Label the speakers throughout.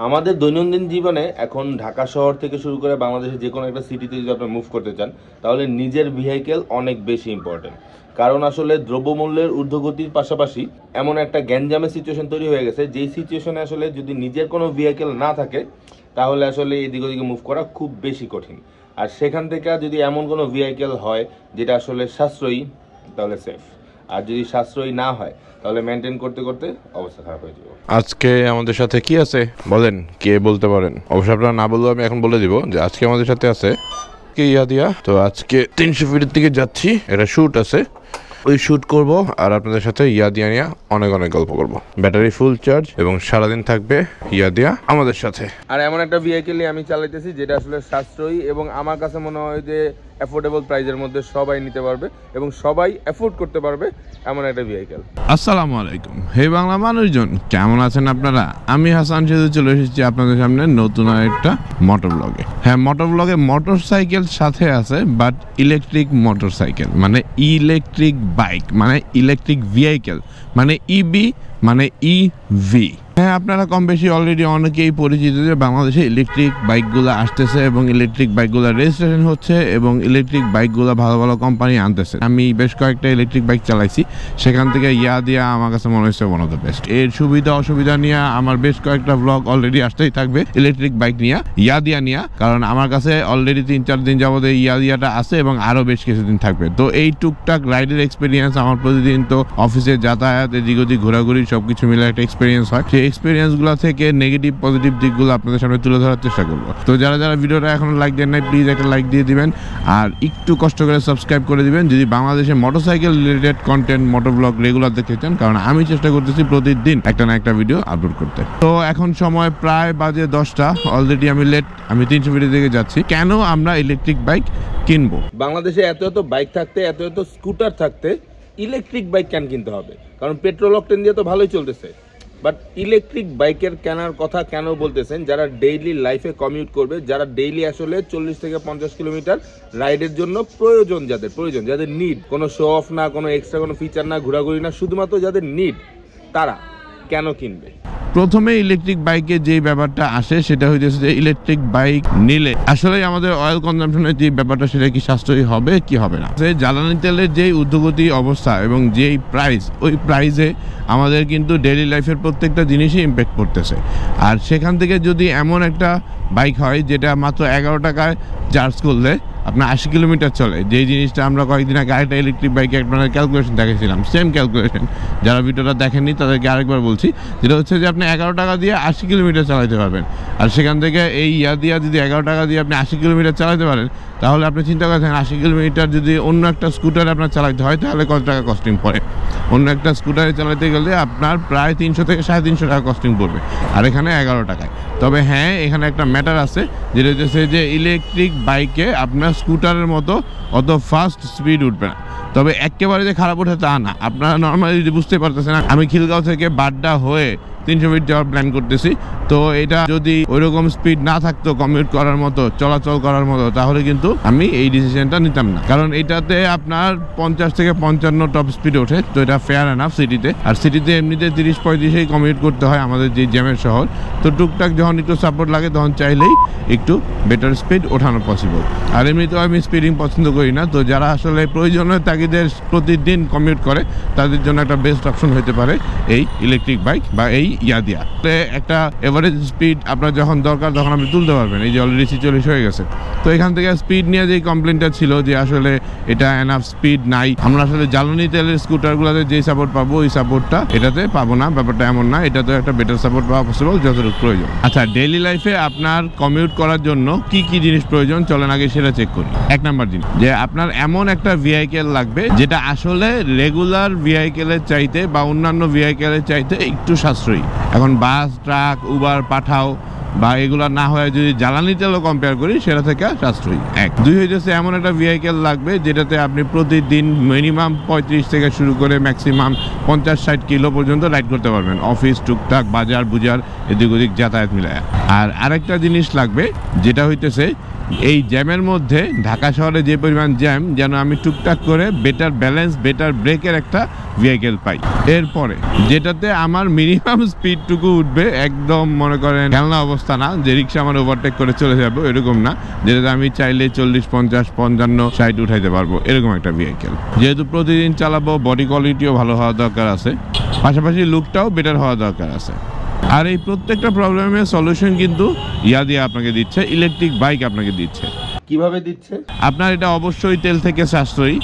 Speaker 1: আমাদের দৈনন্দিন জীবনে এখন ঢাকা শহর থেকে শুরু করে বাংলাদেশের যে কোনো একটা সিটিতে যদি আপনি মুভ করতে চান তাহলে নিজের ভেহিকেল অনেক বেশি ইম্পর্টেন্ট। কারণ আসলে দ্রব্যমূল্যের ঊর্ধ্বগতির পাশাপাশি এমন একটা গ্যাঞ্জামের সিচুয়েশন তৈরি হয়ে গেছে, যেই সিচুয়েশনে আসলে যদি নিজের কোনো ভেহিকেল না থাকে তাহলে আসলে এদিক ওদিকে মুভ করা খুব বেশি কঠিন। আর সেখান থেকে যদি এমন কোনো ভেহিকেল হয় যেটা আসলে সাশ্রয়ী তাহলে সেফ, আর যদি সাশ্রয়ী না হয় তাহলে মেনটেন করতে করতে অবস্থা খারাপ হয়ে যাবে।
Speaker 2: আজকে আমাদের সাথে কি আছে বলেন, কে বলতে পারেন? অবশ্য আপনারা না বললেও আমি এখন বলে দিব যে আজকে আমাদের সাথে আছে কে ইয়াদিয়া। তো আজকে 300 ফিটের দিকে যাচ্ছি, এটা শুট আছে, ওই শুট করব আর আপনাদের সাথে ইয়াদিয়া নিয়ে অনেক অনেক গল্প করব। ব্যাটারি ফুল চার্জ এবং সারাদিন থাকবে ইয়াদিয়া আমাদের সাথে।
Speaker 1: আর এমন একটা ভেহিকেলই আমি চালাইতেছি যেটা আসলে সাশ্রয়ী এবং আমার কাছে মনে হয় যে অ্যাফোর্ডেবল প্রাইসের মধ্যে সবাই নিতে পারবে এবং সবাই অ্যাফোর্ড করতে পারবে এমন একটা ভেহিকেল।
Speaker 2: আসসালামু আলাইকুম, হে বাংলা মানুষজন, কেমন আছেন আপনারা? আমি হাসান সেতু চলে এসেছি আপনাদের সামনে নতুন একটা মোটর ব্লগে। হ্যাঁ, মোটর ব্লগে মোটর সাইকেল সাথে আছে, বাট ইলেকট্রিক মোটর সাইকেল মানে ইলেকট্রিক বাইক মানে ইলেকট্রিক ভেহিকেল মানে ইবি মানে ইভি। হ্যাঁ, আপনারা কম বেশি অলরেডি অনেকেই পরিচিত যে বাংলাদেশে ইলেকট্রিক বাইকগুলো আসতেছে এবং ইলেকট্রিক বাইকগুলো রেজিস্ট্রেশন হচ্ছে এবং ইলেকট্রিক বাইকগুলো ভালো ভালো কোম্পানি আনতেছে। আমি বেশ কয়েকটা ইলেকট্রিক বাইক চালাইছি, সেখান থেকে ইয়াদিয়া আমার কাছে মনে হচ্ছে ওয়ান অফ দ্য বেস্ট। এর সুবিধা অসুবিধা নিয়ে আমার বেশ কয়েকটা ব্লগ অলরেডি আসতেই থাকবে ইলেকট্রিক বাইক নিয়ে, ইয়াদিয়া নিয়ে, কারণ আমার কাছে অলরেডি 3-4 দিন যাবত ইয়াদিয়াটা আছে এবং আরও বেশ কিছুদিন থাকবে। তো এই টুকটাক রাইডের এক্সপিরিয়েন্স আমার প্রতিদিন তো অফিসে যাতায়াত, এদিক ওদিক ঘোরাঘুরি সবকিছু মিলে একটা এক্সপিরিয়েন্স হয়। সেই এক্সপিরিয়েন্সগুলো থেকে নেগেটিভ পজিটিভ দিকগুলো আপনাদের সামনে তুলে ধরার চেষ্টা করবো। তো যারা যারা ভিডিওটা এখনো লাইক দেন নাই, প্লিজ একটা লাইক দিয়ে দিবেন আর একটু কষ্ট করে সাবস্ক্রাইব করে দিবেন যদি বাংলাদেশে motorcycle related content motor blog regular দেখতে চান, কারণ আমি চেষ্টা করতেছি প্রতিদিন একটা না একটা ভিডিও আপলোড করতে। তো এখন সময় প্রায় বাজে 10টা, অলরেডি আমি লেট, আমি 300 ফিটের দিকে যাচ্ছি। কেন আমরা ইলেকট্রিক বাইক কিনবো?
Speaker 1: বাংলাদেশে এত এত বাইক থাকতে, এত এত স্কুটার থাকতে ইলেকট্রিক বাইক কেন কিনতে হবে? কারণ পেট্রোল অকটেন দিয়ে তো ভালোই চলতেছে। বাট ইলেকট্রিক বাইকের কেনার কথা কেন বলতেছেন? যারা ডেইলি লাইফে কমিউট করবে, যারা ডেইলি আসলে 40 থেকে 50 কিলোমিটার রাইডের জন্য প্রয়োজন, যাদের নিড, কোনো শো অফ না, কোনো এক্সট্রা কোনো ফিচার না, ঘোরাঘুরি না, শুধুমাত্র যাদের নিড, তারা কেন কিনবে?
Speaker 2: প্রথমে ইলেকট্রিক বাইকে যে ব্যাপারটা আসে সেটা হইতেছে যে ইলেকট্রিক বাইক নিলে আসলে আমাদের অয়েল কনজাম্পশনের যে ব্যাপারটা সেটা কি সাশ্রয়ী হবে কি হবে না। যে জ্বালানি তেলের যেই ঊর্ধ্বগতি অবস্থা এবং যেই প্রাইস, ওই প্রাইসে আমাদের কিন্তু ডেইলি লাইফের প্রত্যেকটা জিনিসই ইম্প্যাক্ট করতেছে। আর সেখান থেকে যদি এমন একটা বাইক হয় যেটা মাত্র 11 টাকায় চার্জ করলে আপনার 80 কিলোমিটার চলে, যেই জিনিসটা আমরা কয়েকদিন আগে আরেকটা ইলেকট্রিক বাইকে আপনার ক্যালকুলেশন দেখেছিলাম, সেম ক্যালকুলেশন, যারা ভিডিওটা দেখেননি তাদেরকে আরেকবার বলছি, যেটা হচ্ছে যে আপনি 11 টাকা দিয়ে 80 কিলোমিটার চালাতে পারবেন। আর সেখান থেকে এই ইয়াদিয়া যদি 11 টাকা দিয়ে আপনি 80 কিলোমিটার চালাতে পারেন, তাহলে আপনি চিন্তা করেছেন 80 কিলোমিটার যদি অন্য একটা স্কুটারে আপনার চালাতে হয় তাহলে কত টাকা কস্টিং পড়ে। অন্য একটা স্কুটারে চালাতে গেলে আপনার প্রায় 300 থেকে 350 টাকা কস্টিং পড়বে, আর এখানে 11 টাকায়। তবে হ্যাঁ, এখানে একটা ম্যাটার আছে, যেটা হচ্ছে যে ইলেকট্রিক বাইকে আপনার স্কুটারের মতো অত ফাস্ট স্পিড উঠবে না। তবে একেবারে যে খারাপ ওঠে তা না, আপনারা নর্মালি যদি বুঝতে পারতেছেন, আমি খিলগাঁও থেকে বাড্ডা হয়ে 300 ফিট যাওয়ার প্ল্যান করতেছি। তো এটা যদি ওইরকম স্পিড না থাকতো কমিউট করার মতো, চলাচল করার মতো, তাহলে কিন্তু আমি এই ডিসিশনটা নিতাম না। কারণ এটাতে আপনার 50 থেকে 55 টপ স্পিড ওঠে, তো এটা ফেয়ার এনাফ সিটিতে। আর সিটিতে এমনিতে 30-35 কমিউট করতে হয় আমাদের যে জ্যামের শহর। তো টুকটাক যখন একটু সাপোর্ট লাগে তখন চাইলেই একটু বেটার স্পিড ওঠানো পসিবল। আর এমনিতেও আমি স্পিডিং পছন্দ করি না। তো যারা আসলে প্রয়োজনীয় তাগিদের প্রতিদিন কমিউট করে তাদের জন্য একটা বেস্ট অপশন হতে পারে এই ইলেকট্রিক বাইক বা এই ইয়াদিয়া। একটা এভারেজ স্পিড আপনার যখন দরকার তখন আপনি তুলতে পারবেন। এই যে অলরেডি 46 হয়ে গেছে। তো এখান থেকে স্পিড নিয়ে যে কমপ্লেনটা ছিল যে আসলে এটা এনাফ স্পিড নাই, আমরা আসলে জ্বালানি তেলের স্কুটারগুলোতে যে সাপোর্ট পাবো ওই সাপোর্টটা এটাতে পাবো না, ব্যাপারটা এমন না। এটাতে একটা বেটার সাপোর্ট পাওয়া পসিবল যতটুকু প্রয়োজন। আচ্ছা, ডেইলি লাইফে আপনার কমিউট করার জন্য কি কি জিনিস প্রয়োজন চলেন আগে সেটা চেক করি। 1 নাম্বার জিনিস, যে আপনার এমন একটা ভেহিকেল লাগবে যেটা আসলে রেগুলার ভেহিকেলের চাইতে বা অন্যান্য ভেহিকেলের চাইতে একটু সাশ্রয়ী। এখন বাস, ট্রাক, উবার, পাঠাও বা এগুলো না হয় যদি জ্বালানি তেলও কম্পেয়ার করি সেটা থেকে সাশ্রয়ী। 1। 2 হইতেছে এমন একটা ভেহিকেল লাগবে যেটাতে আপনি প্রতিদিন মিনিমাম 35 থেকে শুরু করে ম্যাক্সিমাম 50-60 কিলো পর্যন্ত রাইড করতে পারবেন, অফিস, টুকটাক, বাজার বুজার, এদিক ওদিক যাতায়াত মিলায়। আর আরেকটা জিনিস লাগবে যেটা হইতেছে এই জ্যামের মধ্যে ঢাকা শহরে যে পরিমাণ জ্যাম, যেন আমি টুকটাক করে বেটার ব্যালেন্স, বেটার ব্রেকের একটা ভেহিকেল পাই। এরপরে যেটাতে আমার মিনিমাম স্পিডটুকু উঠবে, একদম মনে করেন খেলনা অবস্থা না যে রিক্সা আমার ওভারটেক করে চলে যাবো, এরকম না, যেটাতে আমি চাইলে 40, 50, 55, 60 উঠাইতে পারবো, এরকম একটা ভেহিকেল। যেহেতু প্রতিদিন চালাবো, বডি কোয়ালিটিও ভালো হওয়া দরকার আছে, পাশাপাশি লুকটাও বেটার হওয়া দরকার আছে। আর এই প্রত্যেকটা প্রবলেমের সলিউশন কিন্তু ইয়াদিয়া আপনাকে দিচ্ছে, ইলেকট্রিক বাইক আপনাকে দিচ্ছে।
Speaker 1: কিভাবে দিচ্ছে?
Speaker 2: আপনার এটা অবশ্যই তেল থেকে সাশ্রয়ী,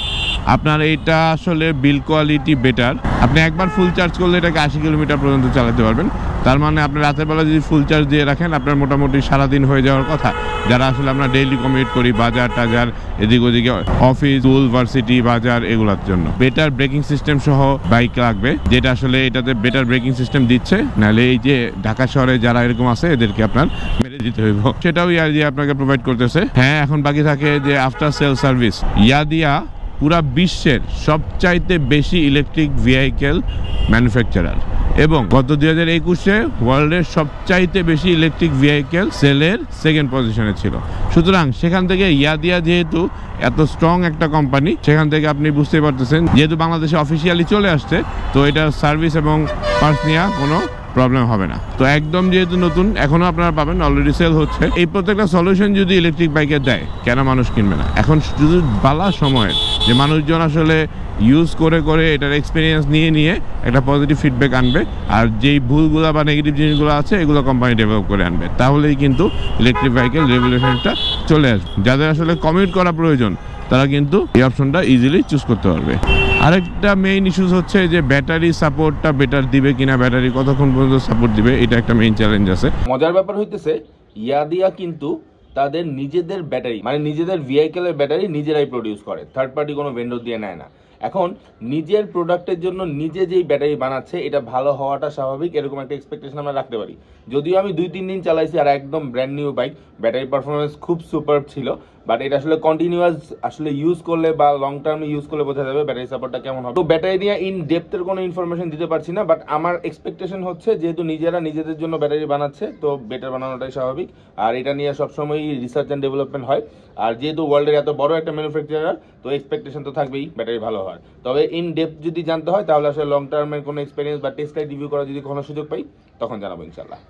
Speaker 2: আপনার এটা আসলে বিল কোয়ালিটি বেটার। আপনি একবার ফুল চার্জ করলে এটাকে 80 কিলোমিটার পর্যন্ত চালাতে পারবেন। তার মানে আপনি রাতের বেলা যদি ফুল চার্জ দিয়ে রাখেন, আপনার মোটামুটি সারাদিন হয়ে যাওয়ার কথা। যারা আসলে আমরা ডেইলি কমিউট করি, বাজার টাজার, এদিক ওদিকে অফিস, স্কুল, ভার্সিটি, বাজার, এগুলোর জন্য বেটার ব্রেকিং সিস্টেম সহ বাইক লাগবে, যেটা আসলে এটাতে বেটার ব্রেকিং সিস্টেম দিচ্ছে। নাহলে এই যে ঢাকা শহরে যারা এরকম আছে, এদেরকে আপনার মেরে দিতে হইব, সেটাও ইয়াদিয়া আপনাকে প্রোভাইড করতেছে। হ্যাঁ, এখন বাকি থাকে যে আফটার সেল সার্ভিস। ইয়াদিয়া পুরা বিশ্বের সবচাইতে বেশি ইলেকট্রিক ভেহিকেল ম্যানুফ্যাকচারার, এবং গত 2021-এ ওয়ার্ল্ডের সবচাইতে বেশি ইলেকট্রিক ভেহিকেল সেলের সেকেন্ড পজিশনে ছিল। সুতরাং সেখান থেকে ইয়াদিয়া যেহেতু এত স্ট্রং একটা কোম্পানি, সেখান থেকে আপনি বুঝতে পারতেছেন, যেহেতু বাংলাদেশে অফিসিয়ালি চলে আসছে, তো এটার সার্ভিস এবং পার্টস নেওয়া কোনো প্রবলেম হবে না। তো একদম যেহেতু নতুন, এখনো আপনারা পাবেন, অলরেডি সেল হচ্ছে। এই প্রত্যেকটা সলিউশন যদি ইলেকট্রিক বাইকে দেয়, কেন মানুষ কিনবে না? এখন শুধু বালা সময়ের যে মানুষজন আসলে ইউজ করে করে এটার এক্সপিরিয়েন্স নিয়ে একটা পজিটিভ ফিডব্যাক আনবে, আর যেই ভুলগুলো বা নেগেটিভ জিনিসগুলো আছে এগুলো কোম্পানি ডেভেলপ করে আনবে, তাহলেই কিন্তু ইলেকট্রিক বাইকের রেভলিউশনটা চলে আসবে। যাদের আসলে কমিউট করা প্রয়োজন, তারা কিন্তু এই অপশনটা ইজিলি চুজ করতে পারবে। আরেকটা মেইন ইস্যুস হচ্ছে যে ব্যাটারি সাপোর্টটা বেটার দিবে কিনা, ব্যাটারি কতক্ষণ পর্যন্ত সাপোর্ট দিবে, এটা একটা মেইন চ্যালেঞ্জ আছে।
Speaker 1: মজার ব্যাপার হইতেছে, ইয়াদিয়া কিন্তু তাদের নিজেদের ব্যাটারি, মানে নিজেদের ভেহিকেলের ব্যাটারি নিজেরাই প্রডিউস করে, থার্ড পার্টি কোনো ভেন্ডর দিয়ে নেয় না। এখন নিজের প্রোডাক্টের জন্য নিজে যেই ব্যাটারি বানাচ্ছে, এটা ভালো হওয়াটা স্বাভাবিক, এরকম একটা এক্সপেকটেশন আমরা রাখতে পারি। যদিও আমি 2-3 দিন চালাইছি, আর একদম brand new bike, battery performance খুব সুপার ছিল, বাট এটা আসলে কন্টিনিউয়াস আসলে ইউজ করলে বা লং টার্মে ইউজ করলে বোঝা যাবে ব্যাটারি সাপোর্টটা কেমন হবে। তো ব্যাটারি নিয়ে ইন ডেপথের কোনো ইনফরমেশন দিতে পারছি না, বাট আমার এক্সপেকটেশন হচ্ছে যেহেতু নিজেরা নিজেদের জন্য ব্যাটারি বানাচ্ছে, তো বেটার বানানোটাই স্বাভাবিক। আর এটা নিয়ে সবসময় রিসার্চ অ্যান্ড ডেভেলপমেন্ট হয়, আর যেহেতু ওয়ার্ল্ডের এত বড় একটা ম্যানুফ্যাকচারার, তো এক্সপেকটেশন তো থাকবেই ব্যাটারি ভালো হওয়ার। তবে ইন ডেপথ যদি জানতে হয়, তাহলে আসলে লং টার্মের কোনো এক্সপিরিয়েন্স বা টেস্ট রাইড রিভিউ করা যদি কোনো সুযোগ পাই, তখন জানাবো ইনশাল্লাহ।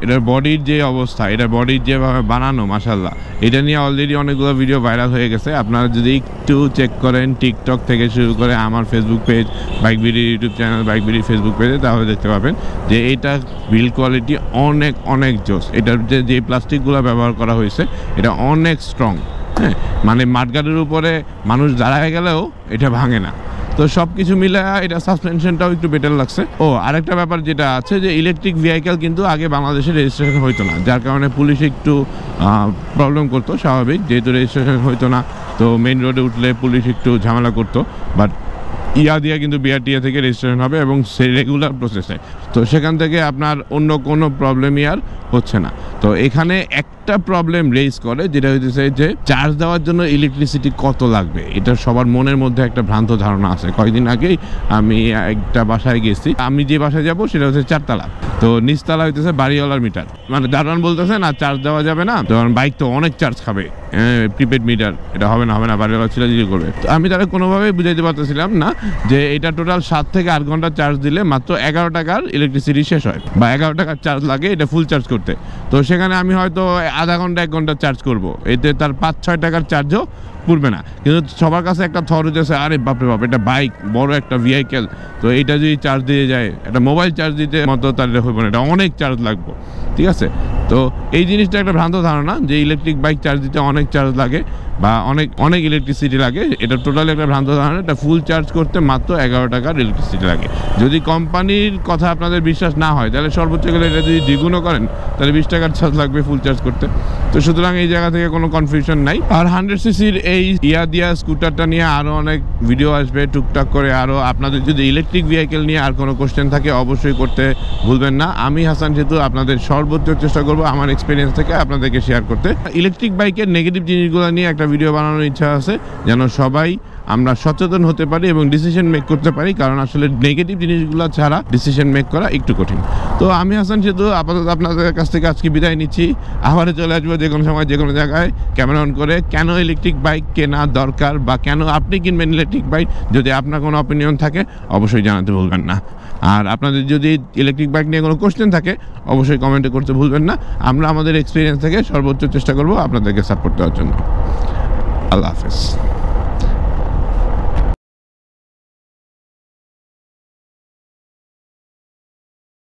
Speaker 2: এটার বডির যে অবস্থা, এটা বডির যেভাবে বানানো, মাশাল্লাহ, এটা নিয়ে অলরেডি অনেকগুলো ভিডিও ভাইরাল হয়ে গেছে। আপনারা যদি একটু চেক করেন, টিকটক থেকে শুরু করে আমার Facebook page, bike BD YouTube channel, bike BD Facebook পেজে, তাহলে দেখতে পাবেন যে এটা বিল্ড কোয়ালিটি অনেক অনেক জোস। এটার যে প্লাস্টিকগুলো ব্যবহার করা হয়েছে, এটা অনেক স্ট্রং। হ্যাঁ, মানে মাঠগাড়ির উপরে মানুষ দাঁড়ায় গেলেও এটা ভাঙে না। তো সব কিছু মিলে এটা সাসপেনশনটাও একটু বেটার লাগছে। ও আরেকটা ব্যাপার যেটা আছে, যে ইলেকট্রিক ভেহিকেল কিন্তু আগে বাংলাদেশে রেজিস্ট্রেশন হইতো না, যার কারণে পুলিশ একটু প্রবলেম করতো, স্বাভাবিক, যেহেতু রেজিস্ট্রেশন হইতো না, তো মেইন রোডে উঠলে পুলিশ একটু ঝামেলা করতো। বাট ইয়াদিয়া কিন্তু বিআরটিএ থেকে রেজিস্ট্রেশন হবে, এবং সে রেগুলার প্রসেসে, তো সেখান থেকে আপনার অন্য কোনো প্রবলেমই আর হচ্ছে না। তো এখানে একটা প্রবলেম রেজ করে, যেটা হইতেছে যে চার্জ দেওয়ার জন্য ইলেকট্রিসিটি কত লাগবে, এটা সবার মনের মধ্যে একটা ভ্রান্ত ধারণা আছে। কয়েকদিন আগেই আমি একটা বাসায় গেছি, আমি যে বাসায় যাব সেটা হচ্ছে 4 তলা, তো নিচতলা হইতেছে বাড়িওয়ালার মিটার, মানে দারোয়ান বলতেছে না চার্জ দেওয়া যাবে না, তো বাইক তো অনেক চার্জ খাবে, প্রিপেড মিটার, এটা হবে না, বাড়িওয়ালা চিলাচিলি করবে। তো আমি তারা কোনোভাবেই বুঝাইতে পারতেছিলাম না যে এটা টোটাল 7 থেকে 8 ঘন্টা চার্জ দিলে মাত্র 11 টাকার ইলেকট্রিসিটি শেষ হয়, বা 11 টাকার চার্জ লাগে এটা ফুল চার্জ করতে। তো সেখানে আমি হয়তো আধা ঘন্টা 1 ঘন্টা চার্জ করব, এতে তার 5-6 টাকার চার্জও পড়বে না। কিন্তু সবার কাছে একটা থর হচ্ছে, আরে বাপরে বাপ, এটা বাইক, বড় একটা ভেহিকেল, তো এটা যদি চার্জ দিয়ে যায়, একটা মোবাইল চার্জ দিতে মতো তার হইব না, এটা অনেক চার্জ লাগবে। ঠিক আছে, তো এই জিনিসটা একটা ভ্রান্ত ধারণা যে ইলেকট্রিক বাইক চার্জ দিতে অনেক চার্জ লাগে বা অনেক অনেক ইলেকট্রিসিটি লাগে, এটা টোটালি একটা ভ্রান্ত ধারণা। এটা ফুল চার্জ করতে মাত্র 11 টাকার ইলেকট্রিসিটি লাগে। যদি কোম্পানির কথা আপনাদের বিশ্বাস না হয়, তাহলে সর্বোচ্চ গেলে এটা যদি দ্বিগুণও করেন, তাহলে 20 টাকার চার্জ লাগবে ফুল চার্জ করতে। তো সুতরাং এই জায়গা থেকে কোনো কনফিউশন নাই। আর 100 সিসির এই ইয়াদিয়া স্কুটারটা নিয়ে আরও অনেক ভিডিও আসবে টুকটাক করে। আরও আপনাদের যদি ইলেকট্রিক ভেহিকেল নিয়ে আর কোনো কোশ্চেন থাকে, অবশ্যই করতে ভুলবেন না। আমি হাসান সেতু আপনাদের সর্বোচ্চ চেষ্টা করব আমার এক্সপিরিয়েন্স থেকে আপনাদেরকে শেয়ার করতে। ইলেকট্রিক বাইকের নেগেটিভ নেগেটিভ জিনিসগুলো নিয়ে একটা ভিডিও বানানোর ইচ্ছা আছে, যেন সবাই আমরা সচেতন হতে পারি এবং ডিসিশন মেক করতে পারি, কারণ আসলে নেগেটিভ জিনিসগুলো ছাড়া ডিসিশন মেক করা একটু কঠিন। তো আমি হাসান সেতু আপাতত আপনাদের কাছ থেকে আজকে বিদায় নিচ্ছি। আবারও চলে আসবো যে কোনো সময় যে কোনো জায়গায় ক্যামেরা অন করে। কেন ইলেকট্রিক বাইক কেনা দরকার বা কেন আপনি কিনবেন ইলেকট্রিক বাইক, যদি আপনার কোনো অপিনিয়ন থাকে অবশ্যই জানাতে ভুলবেন না। আর আপনাদের যদি ইলেকট্রিক বাইক নিয়ে কোনো কোশ্চেন থাকে অবশ্যই কমেন্টে করতে ভুলবেন না। আমরা আমাদের এক্সপিরিয়েন্স থেকে সর্বোচ্চ চেষ্টা করব আপনাদেরকে সাপোর্ট দেওয়ার জন্য। আল্লাহ হাফেজ।